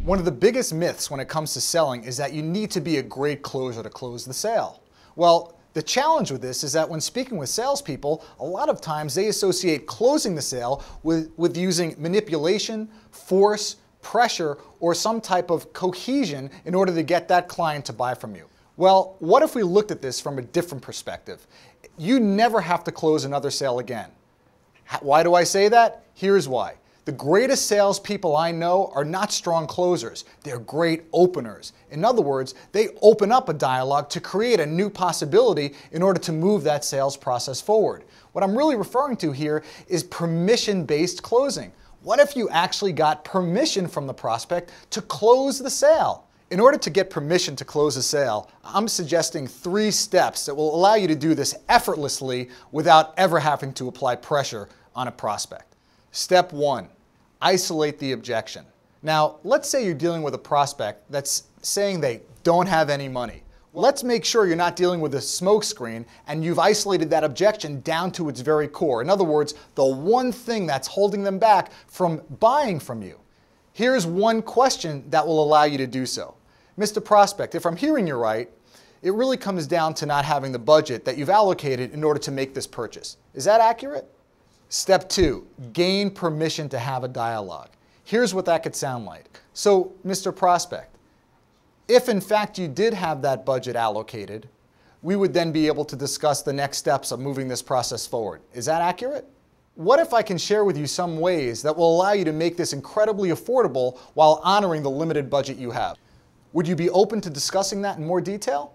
One of the biggest myths when it comes to selling is that you need to be a great closer to close the sale. Well, the challenge with this is that when speaking with salespeople, a lot of times they associate closing the sale with using manipulation, force, pressure, or some type of cohesion in order to get that client to buy from you. Well, what if we looked at this from a different perspective? You never have to close another sale again. Why do I say that? Here's why. The greatest salespeople I know are not strong closers. They're great openers. In other words, they open up a dialogue to create a new possibility in order to move that sales process forward. What I'm really referring to here is permission-based closing. What if you actually got permission from the prospect to close the sale? In order to get permission to close a sale, I'm suggesting 3 steps that will allow you to do this effortlessly without ever having to apply pressure on a prospect. Step 1, isolate the objection. Now, let's say you're dealing with a prospect that's saying they don't have any money. Let's make sure you're not dealing with a smokescreen and you've isolated that objection down to its very core. In other words, the one thing that's holding them back from buying from you. Here's one question that will allow you to do so. Mr. Prospect, if I'm hearing you right, it really comes down to not having the budget that you've allocated in order to make this purchase. Is that accurate? Step 2, gain permission to have a dialogue. Here's what that could sound like. So, Mr. Prospect, if in fact you did have that budget allocated, we would then be able to discuss the next steps of moving this process forward. Is that accurate? What if I can share with you some ways that will allow you to make this incredibly affordable while honoring the limited budget you have? Would you be open to discussing that in more detail?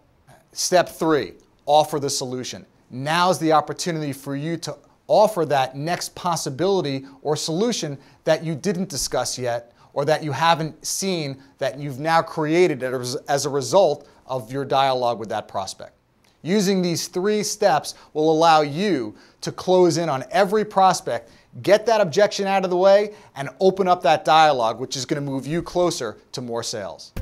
Step 3, offer the solution. Now's the opportunity for you to offer that next possibility or solution that you didn't discuss yet or that you haven't seen that you've now created as a result of your dialogue with that prospect. Using these 3 steps will allow you to close in on every prospect, get that objection out of the way, and open up that dialogue, which is going to move you closer to more sales.